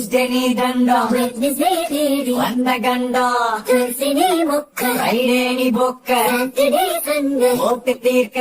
Tuesday dandam, Wednesday வந்த கண்டம், Thursday முக்க, Friday நீ பொக்க, Saturday Sunday ஓட்டு தீர்க்க.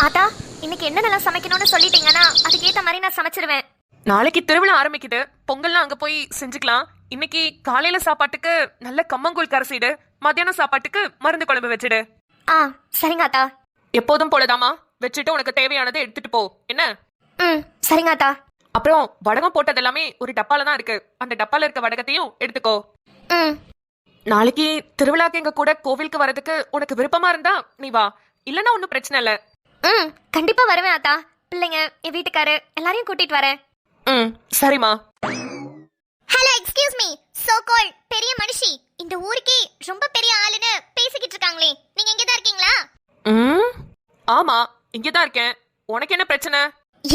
ஆத்தா, இன்னைக்கு என்னென்னலாம் சமைக்கணும்னு சொல்லிட்டீங்கன்னா அதுக்கேத்த மாதிரி நான் சமைச்சிருவேன். நாளைக்கு திருவிழா ஆரம்பிக்குது, பொங்கல்லாம் அங்க போய் செஞ்சுக்கலாம். இன்னைக்கு காலையில சாப்பாட்டுக்கு நல்ல கம்மங்கூழ் கரைசிடு, மத்தியானம் சாப்பாட்டுக்கு மருந்து குழம்பு வச்சிடு. ஆ சரிங்க ஆத்தா. எப்போதும் போலதாமா வச்சுட்டு உனக்கு தேவையானதை எடுத்துட்டு போ என்ன. சரிங்க ஆத்தா. அப்புறம் வடகம் போட்டது எல்லாமே ஒரு டப்பால தான் இருக்கு, அந்த டப்பால இருக்க வடகத்தையும் எடுத்துக்கோ. நாளைக்கு திருவிழாக்கு எங்க கூட கோவிலுக்கு வரதுக்கு உனக்கு விருப்பமா இருந்தா நீ வா, இல்லன்னா ஒன்னும் பிரச்சனை இல்ல. கண்டிப்பா வருவேன் ஆத்தா. பிள்ளைங்க, என் வீட்டுக்காரு எல்லாரையும் கூட்டிட்டு வரேன். சரிம்மா. Hello, excuse me. சோ கால் பெரிய மனுஷி, இந்த ஊருக்கே ரொம்ப பெரிய ஆளுன்னு பேசிக்கிட்டு இருக்காங்களே, நீங்க இங்க தான் இருக்கீங்களா? ஆமா, இங்கதான் இருக்கேன். உனக்கு என்ன பிரச்சனை?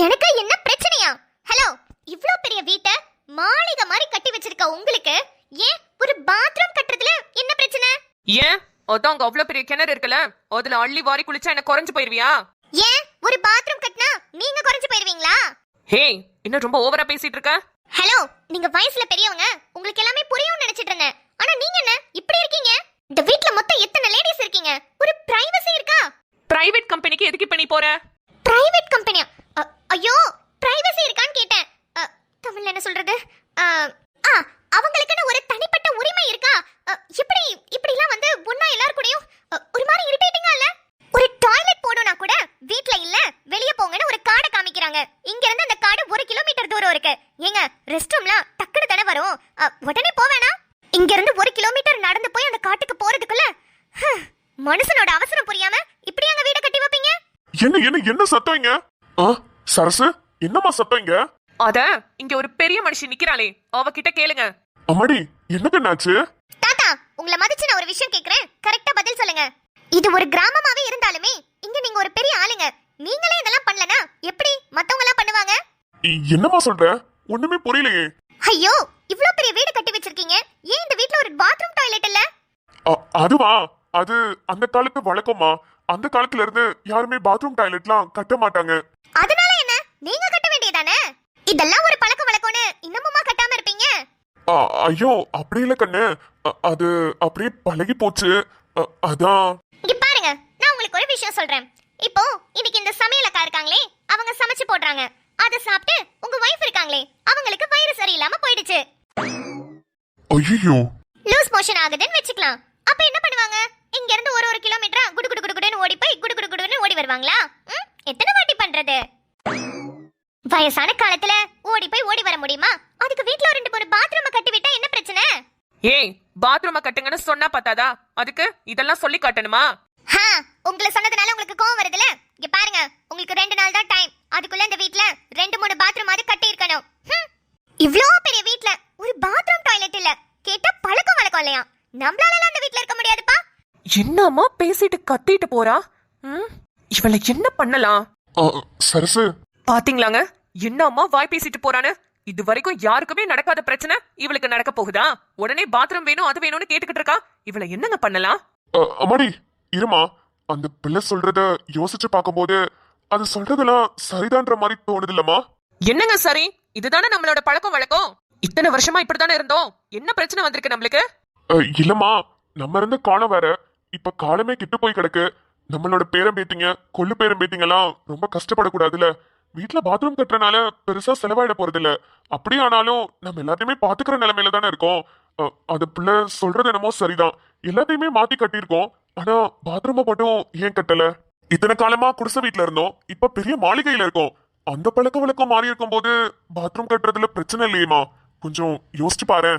எனக்கு என்ன பிரச்சனையா? ஹலோ, இவ்ளோ பெரிய வீட்டை மாளிகை மாதிரி கட்டி வச்சிருக்க உங்களுக்கு ஏன் ஒரு பாத்ரூம் கட்டுறதுல என்ன பிரச்சனை? ஏன் அதான் அங்க அவ்வளவு பெரிய கிணறு இருக்குல்ல, அதுல அள்ளி வாரி குளிச்சா என்ன குறைஞ்சு போயிருவியா? ஏன் ஒரு பாத்ரூம் கட்டினா நீங்க குறைஞ்சு போயிருவீங்களா? ஹே, இன்னும் ரொம்ப ஓவரா பேசிட்டு இருக்க. ஹலோ, நீங்க வயசுல பெரியவங்க, உங்களுக்கு எல்லாமே புரியும்னு நினைச்சிட்டு இருந்தேன். ஆனா நீங்க என்ன இப்படி இருக்கீங்க? இந்த வீட்ல மொத்தம் எத்தனை லேடிஸ் இருக்கீங்க? ஒரு பிரைவசி இருக்கா? பிரைவேட் கம்பெனிக்கு எதுக்கு இப்ப நீ போற? பிரைவேட் கம்பெனியா? ஐயோ, பிரைவசி இருக்கான்னு கேட்டேன். தமிழ்ல என்ன சொல்றது? அவங்களுக்குன்னு ஒரு தனிப்பட்ட உரிமை இருக்கா? இப்படி இப்படிலாம் வந்து ஒண்ணா எல்லாரும் கூடயும் ஒரு மாதிரி இரிட்டேட்டிங்கா இல்ல? ஒரு டாய்லெட் போடணும்னா கூட வீட்ல இல்ல வெளிய போங்கன்னு ஒரு கார்டை காமிக்கிறாங்க. இங்க இருந்து அந்த கார்டு 1 கிலோமீட்டர் தூரம் இருக்கு. ஏங்க, ரெஸ்ட் ரூம்லாம் டக்குனு தானே வரும், உடனே போவேனா? இங்க இருந்து 1 கிலோமீட்டர் நடந்து போய் அந்த காட்டுக்கு போறதுக்குள்ள மனுஷனோட அவசரம் புரியாம இப்படி அங்க வீட கட்டி வைப்பீங்க? என்ன சத்தம் இங்க? சரசு, என்னமா சத்தம் இங்க? அத இங்க ஒரு பெரிய மனுஷி நிக்கிறாளே, அவகிட்ட கேளுங்க. அம்மாடி, என்னக்கு என்னாச்சு? தாத்தா, உங்களை மதிச்சு நான் ஒரு விஷயம் கேக்குறேன், கரெக்ட்டா பதில் சொல்லுங்க. இது ஒரு கிராமமாவே இருந்தாலுமே இங்க நீங்க ஒரு பெரிய ஆளுங்க, நீங்களே இதெல்லாம் பண்ணலனா எப்படி மத்தவங்க எல்லாம் பண்ணுவாங்க? என்னமா சொல்ற? ஒண்ணுமே புரியலையே. ஐயோ, இவ்ளோ பெரிய வீடு கட்டி வச்சிருக்கீங்க, ஏன் இந்த வீட்ல ஒரு பாத்ரூம் டாய்லெட் இல்ல? அதுவா, அது அந்த காலத்து வழக்கமா. அந்த காலத்துல இருந்து யாருமே பாத்ரூம் டாய்லெட்லாம் கட்ட மாட்டாங்க. அதனால என்ன, நீங்க கட்ட வேண்டியதானே? இதெல்லாம் ஒரு பழக்க வழக்கம்னு இன்னமுமா கட்டாம இருப்பீங்க? ஐயோ, அப்படி இல்ல கண்ணு, அது அப்படியே பழகி போச்சு, அதான். இங்க பாருங்க, நான் உங்களுக்கு ஒரு விஷயம் சொல்றேன். இப்போ இன்னைக்கு இந்த சமையலக்கா இருக்காங்களே, அவங்க சமைச்சு போடுறாங்க, அத சாப்பிட்டு உங்க வைஃப் இருக்காங்களே, அவங்களுக்கு வயிறு சரியில்லாம போயிடுச்சு. ஐயோ, லூஸ் மோஷன் ஆகுதுன்னு வெச்சுக்கலாம். அப்ப என்ன பண்ணுவாங்க? இங்க இருந்து ஒரு கிலோமீட்டரா குடு குடு குடு குடுன்னு ஓடி போய் குடு குடு குடுன்னு ஓடி வருவாங்களா? எத்தனை வாட்டி பண்றது? வயசான காலத்துல ஓடி போய் ஓடி வர முடியுமா? அதுக்கு வீட்ல 2-3 பாத்ரூம் கட்டி விட்டா என்ன பிரச்சனை? ஏய், பாத்ரூம கட்டுங்கன்னு சொன்னா பத்தாதா, அதுக்கு இதெல்லாம் சொல்லி காட்டணுமா? உங்களை சொன்னதுனால உங்களுக்கு கோவம் வருதுல? இங்க பாருங்க, உங்களுக்கு 2 நாள் தான் டைம், அதுக்குள்ள இந்த வீட்ல 2-3 பாத்ரூம் அது கட்டி இருக்கணும். இவ்ளோ பெரிய வீட்ல ஒரு பாத்ரூம் டாய்லெட் இல்ல, கேட்டா பழக்கம் வழக்கம் இல்லையா? நம்மளால அந்த வீட்ல இருக்க முடியாதுப்பா. என்னம்மா பேசிட்டு கத்திட்டு போறா? இவளை என்ன பண்ணலாம்? சரசு, பாத்தீங்களாங்க, என்னம்மா வாய் பேசிட்டு போறானு? இது வரைக்கும் யாருக்குமே நடக்காத பிரச்சனை இவளுக்கு நடக்க போகுதா? உடனே பாத்ரூம் வேணும் அது வேணும்னு கேட்டுக்கிட்டு இருக்கா. இவளை என்னங்க பண்ணலாம்? அம்மாடி இருமா, அந்த பிள்ளை சொல்றத யோசிச்சு பார்க்கும்போது அது சொல்றதெல்லாம் சரிதான்ற மாதிரி தோணுது இல்லம்மா? என்னங்க சரி? இதுதானே நம்மளோட பழக்கம் வழக்கம். இத்தனை வருஷமா இப்படித்தானே இருந்தோம். என்ன பிரச்சனை வந்திருக்கு நம்மளுக்கு? இல்லம்மா, நம்ம இருந்த காலம் வேற, இப்ப காலமே கிட்டு போய் கிடக்கு. நம்மளோட பேரம் பேத்திங்க, கொள்ளு பேரம் பேத்திங்க எல்லாம் ரொம்ப கஷ்டப்படக்கூடாதுல. வீட்டுல பாத்ரூம் கட்டுறனால பெருசா செலவாயிட போறது இல்ல. அப்படி ஆனாலும் நம்ம எல்லாத்தையுமே பாத்துக்கிற நிலைமையில தானே இருக்கோம். அது பிள்ளை சொல்றது என்னமோ சரிதான், எல்லாத்தையுமே மாத்தி கட்டியிருக்கோம். ஆனா பாத்ரூமை மட்டும் ஏன் கட்டல? இத்தனை காலமா குடிசை வீட்டுல இருந்தோம், இப்ப பெரிய மாளிகையில இருக்கோம். அந்த பழக்க வழக்கம் மாறி இருக்கும் போது பாத்ரூம் கட்டுறதுல பிரச்சனை இல்லையேமா? கொஞ்சம் யோசிச்சு பாரு.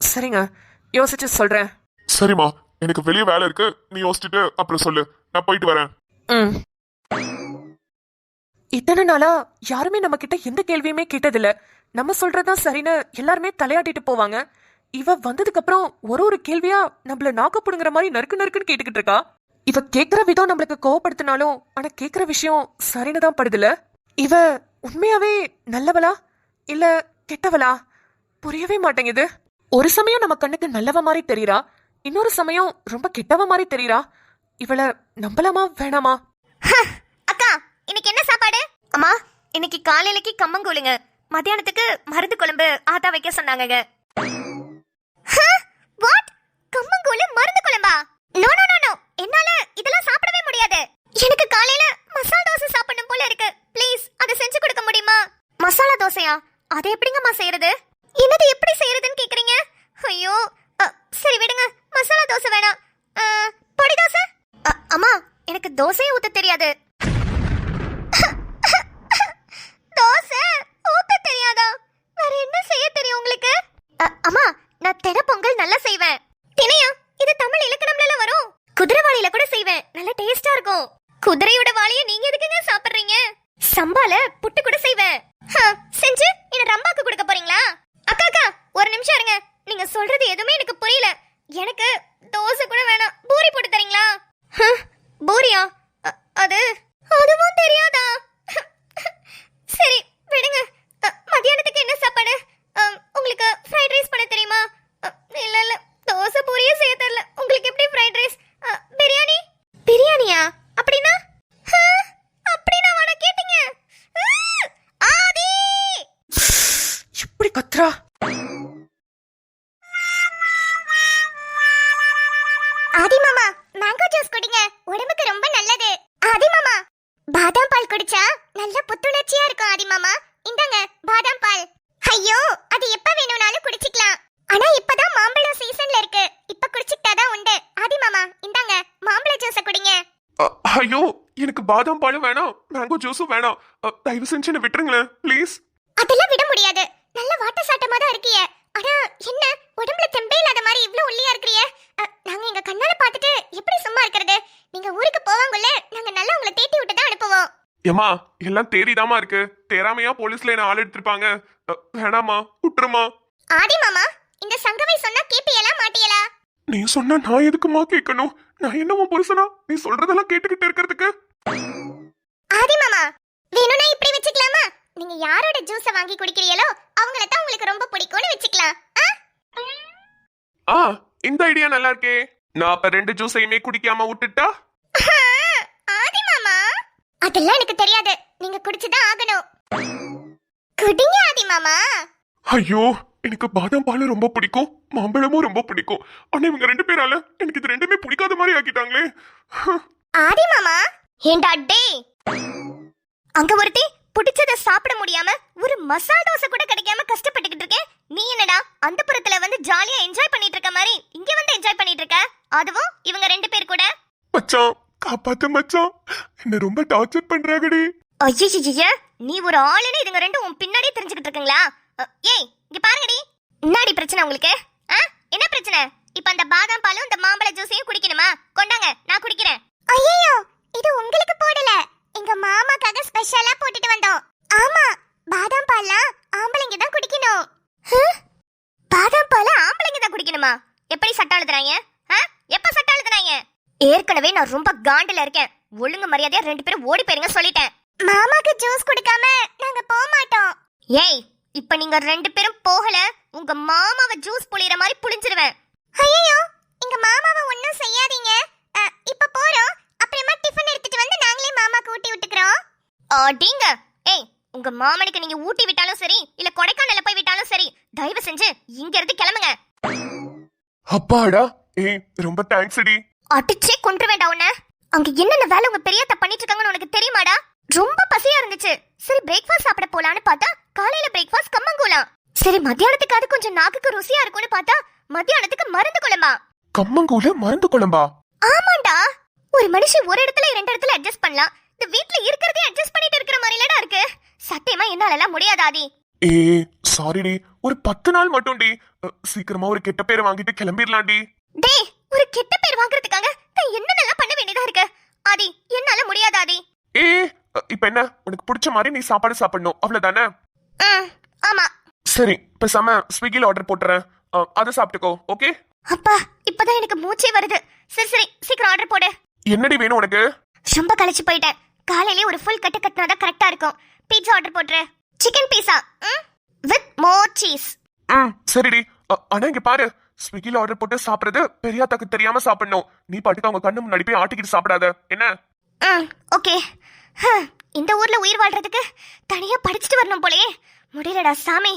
சரிங்க, யோசிச்சு சொல்றேன். சரிம்மா, எனக்கு வெளியே வேலை இருக்கு, நீ யோசிச்சுட்டு அப்புறம் சொல்லு, நான் போயிட்டு வரேன். இத்தனை நாளா யாருமே நம்ம கிட்ட எந்த கேள்வியுமே கேட்டதில்ல. நம்ம சொல்றதுதான் சரின்னு எல்லாருமே தலையாட்டிட்டு போவாங்க. இவ வந்ததுக்கு அப்புறம் ஒரு கேள்வியா நம்மள நாக்கப்படுங்கிற மாதிரி நறுக்கு நறுக்குன்னு கேட்டுக்கிட்டு இருக்கா. இவ கேக்குற விதம் நம்மளுக்கு கோவப்படுத்தினாலும் ஆனா கேக்குற விஷயம் சரின்னு தான் படுதுல. இவ உண்மையாவே நல்லவளா இல்ல கெட்டவளா புரியவே மாட்டேங்குது. ஒரு சமயம் நம்ம கண்ணுக்கு நல்லவ மாதிரி தெரியறா, இன்னொரு சமயம் ரொம்ப கெட்டவ மாதிரி தெரியறா. இவள நம்பலாமா வேணாமா? அக்கா இன்னைக்கு என்ன சாப்பாடு? அம்மா இன்னைக்கு காலையிலக்கு கம்மங்கூழுங்க, மத்தியானத்துக்கு மருந்து குழம்பு ஆத்தா வைக்க சொன்னாங்க. வாட்? கம்மங்கூழு மருந்து குழம்பா? நோ நோ நோ நோ, என்னால இதெல்லாம் சாப்பிடவே முடியாது. எனக்கு காலையில மசாலா தோசை சாப்பிடணும் போல இருக்கு. ப்ளீஸ் அதை செஞ்சு கொடுக்க முடியுமா? மசாலா தோசையா? அதை எப்படிங்கம்மா செய்யறது? என்னது எப்படி செய்யறதுன்னு கேக்குறீங்க? ஐயோ சரி விடுங்க, மசாலா தோசை வேணாம். பொடி தோசை? அம்மா எனக்கு தோசையே ஊத்த தெரியாது. தோசை ஊத்த தெரியாதா? வேற என்ன செய்ய தெரியும் உங்களுக்கு? அம்மா நான் தினை பொங்கல் நல்லா செய்வேன். தினையா? இது தமிழ் இலக்கணம்ல வரும். குதிரைவாளியில கூட செய்வேன், நல்ல டேஸ்டா இருக்கும். குதிரையோட வாளிய நீங்க எதுக்குங்க சாப்பிடுறீங்க? சம்பால புட்டு கூட செய்வேன். செஞ்சு என்ன ரம்பாக்கு கொடுக்க போறீங்களா? அக்கா அக்கா ஒரு நிமிஷம் இருங்க, நீங்க சொல்றது எதுவுமே எனக்கு புரியல. எனக்கு தோசை கூட வேணாம், பூரி போட்டு தரீங்களா? பூரியா? அதுவும் தெரியாதா? சரி விடுங்க. மத்தியானத்துக்கு என்ன சாப்பாடு? உங்களுக்கு ஃப்ரைட் ரைஸ் பண்ண தெரியுமா? இல்ல இல்ல, தோசை பூரியே செய்ய தெரியல. உங்களுக்கு எப்படி ஃப்ரைட் ரைஸ்? பிரியாணி? பிரியாணியா? அப்படின்னா அப்படின்னா வாடா கேட்டீங்க. ஆதி இப்படி கத்ரா? ஆதி மாமா மேங்கோ ஜூஸ் குடிங்க, உடம்புக்கு ரொம்ப நல்லது. ஆதி மாமா பாதாம் பால் குடிச்சா நல்ல புத்துணர்ச்சியா இருக்கும். ஆதி மாமா இந்தாங்க பாதாம் பால். ஐயோ அது எப்ப வேணும்னாலும் குடிச்சிக்கலாம், ஆனா இப்பதான் மாம்பழம் சீசன்ல இருக்கு, இப்ப குடிச்சிட்டாதான் உண்டு. ஆதி மாமா இந்தாங்க மாம்பழ ஜூஸ குடிங்க. ஐயோ எனக்கு பாதாம் பாலும் வேணாம், மேங்கோ ஜூஸும் வேணாம். தயவு செஞ்சு என்ன விட்டுருங்களேன் ப்ளீஸ். அதெல்லாம் விட முடியாது, நல்ல வாட்ட சாட்டமா தான் இருக்கியே. ஆனா என்ன உடம்புல தெம்பே இல்லாத மாதிரி இவ்ளோ ஒல்லியா இருக்கறியே? நாங்க எங்க கண்ணால பார்த்துட்டு எப்படி சும்மா இருக்கிறது? நீங்க ஊருக்கு போவாங்கல்ல, நாங்க நல்லா உங்களை தேத்தி விட்டு தான் அனுப்புவோம். ஏமா எல்லாம் தேறிதாமா இருக்கு, தேராமையா போலீஸ்ல என்ன ஆள் எடுத்திருப்பாங்க. வேணாமா விட்டுருமா. ஆதி மாமா இந்த சங்கவை சொன்னா கேப்பியலா மாட்டியலா? நீ சொன்னா நான் எதுக்குமா கேட்கணும்? நான் என்னமோ புருஷனா நீ சொல்றதெல்லாம் கேட்டுக்கிட்டு இருக்கிறதுக்கு? ஆதி மாமா வேணும்னா இப்படி வச்சுக்கலாமா? நீங்க யாரோட ஜூஸ வாங்கி குடிக்கிறீங்களோ அவங்கள தான் உங்களுக்கு ரொம்ப பிடிக்கும்னு வச்சுக்கலாம். இந்த ஐடியா நல்லா இருக்கே. நான் அப்ப 2 ஜூஸையுமே குடிக்காம விட்டுட்டா? ஆதி மாமா அதெல்லாம் எனக்கு தெரியாது, நீங்க குடிச்சுதான் ஆகணும். குடிங்க ஆதி மாமா. ஐயோ எனக்கு பாதாம் பாலும் ரொம்ப பிடிக்கும், மாம்பழமும் ரொம்ப பிடிக்கும். ஆனா இவங்க 2 பேரால எனக்கு இது ரெண்டுமே பிடிக்காத மாதிரி ஆக்கிட்டாங்களே. ஆதி மாமா ஏண்டா டேய், அங்க ஒருத்தி பிடிச்சத சாப்பிட முடியாம ஒரு மசாலா தோசை கூட கிடைக்காம கஷ்டப்பட்டுக்கிட்டு இருக்கேன். நீ என்னடா அந்த புறத்துல வந்து ஜாலியா என்ஜாய் பண்ணிட்டு இருக்க மாதிரி இங்க வந்து என்ஜாய் பண்ணிட்டு இருக்க, அதுவும் இவங்க 2 பேர் கூட. மச்சான் காப்பாத்து மச்சான், என்ன ரொம்ப டார்ச்சர் பண்றாங்கடி. ஐயய்ய நீ ஒரு ஆளுன்னு இதுங்க 2 உன் பின்னாடியே தெரிஞ்சுக்கிட்டு இருக்கீங்களா? ஏய் இங்க பாருங்கடி, என்னடி பிரச்சனை உங்களுக்கு? என்ன பிரச்சனை? இப்ப அந்த பாதாம் பாலும் இந்த மாம்பழ ஜூஸையும் குடிக்கணுமா? கொண்டாங்க நான் குடிக்கிறேன். ஐயோ இது உங்களுக்கு போடல, எங்க மாமாக்காக ஸ்பெஷலா போட்டுட்டு வந்தோம். ஆமா பாதாம் பால்லாம் ஆம்பளைங்க தான் குடிக்கணும். பாதாம் பால் ஆம்பளைங்க தான் குடிக்கணுமா? எப்படி சட்டம் எழுதுறாங்க? எப்ப சட்டம் எழுதுறாங்க? ஏற்கனவே நான் ரொம்ப காண்டில இருக்கேன், ஒழுங்கு மரியாதையா 2 பேரும் ஓடி போயிருங்க சொல்லிட்டேன். மாமாக்கு ஜூஸ் குடிக்காம நாங்க போக மாட்டோம். ஏய் இப்ப நீங்க 2 பேரும் போகல, உங்க மாமாவை ஜூஸ் புளியற மாதிரி புளிஞ்சிருவேன். ஐயோ எங்க மாமாவை ஒண்ணும் செய்யாதீங்க, இப்ப போறோம், அப்புறமா டிஃபன் எடுத்துட்டு வந்து நாங்களே மாமாக்கு ஊட்டி விட்டுக்கறோம். அடிங்க. ஏய் உங்க மாமனுக்கு நீங்க ஊட்டி விட்டாலும் சரி இல்ல கொடைக்கானல்ல போய் விட்டாலும் சரி, தயவு செஞ்சு இங்க இருந்து கிளம்புங்க. அப்பாடா ஏய் ரொம்ப தேங்க்ஸ் டி. அடிச்சே கொன்று வேண்டாம் உன்ன. அங்க என்னென்ன வேலை உங்க பெரியத்த பண்ணிட்டு இருக்காங்கன்னு உனக்கு தெரியுமாடா? ரொம்ப பசியா இருந்துச்சு, சரி பிரேக்ஃபாஸ்ட் சாப்பிட போலான்னு பார்த்தா காலையில பிரேக்ஃபாஸ்ட் கம்மங்கூழா. சரி மத்தியானத்துக்கு அது கொஞ்சம் நாக்குக்கு ருசியா இருக்கும்னு பார்த்தா மத்தியானத்துக்கு மருந்து குழம்பா. கம்மங்கூழ மருந்து குழம்பா? ஆமாண்டா, ஒரு மனுஷன் ஒரு இடத்துல 2 இடத்துல அட்ஜஸ்ட் பண்ணலாம், இந்த வீட்ல இருக்கிறதே அட்ஜஸ்ட் பண்ணிட்டு இருக்கிற மாதிரிலடா இருக்கு. சத்தியமா என்னால எல்லாம் முடியாதாதி. சாரி டி, ஒரு 10 நாள் மட்டும் டி, சீக்கிரமா ஒரு கெட்ட பேரை வாங்கிட்டு கிளம்பிடலாம் டி. டேய் ஒரு கெட்ட பேர் வாங்குறதுக்காக நான் என்னென்னலாம் பண்ண வேண்டியதா இருக்கு ஆதி, என்னால முடியாதாதி. இப்ப என்ன, உனக்கு பிடிச்ச மாதிரி நீ சாப்பாடு சாப்பிடணும் அவ்வளவுதானே? ஆமா. சரி பேசாம ஸ்விக்கில ஆர்டர் போட்டுறேன், அதை சாப்பிட்டுக்கோ. ஓகே? அப்பா இப்பதான் எனக்கு மூச்சே வருது. சரி சரி சீக்கிரம் ஆர்டர் போடு. என்னடி வேணும் உனக்கு? ரொம்ப களைச்சு போயிட்டேன், காலையிலே ஒரு ஃபுல் கட்டு கட்டினாதான் கரெக்டா இருக்கும். பீட்சா ஆர்டர் போட்டுரு, chicken pizza with more cheese. சரிடி. ஆனா இங்க பாரு, ஸ்விக்கில ஆர்டர் போட்டு சாப்பிடுறது பெரியாத்தாக்கு தெரியாம சாப்பிடணும். நீ பாட்டுக்கு அவங்க கண்ணு முன்னாடி போய் ஆட்டிக்கிட்டு சாப்பிடாத என்ன? ஓகே. இந்த ஊர்ல உயிர் வாழ்றதுக்கு தனியா படிச்சுட்டு வரணும் போலயே. முடியலடா சாமி.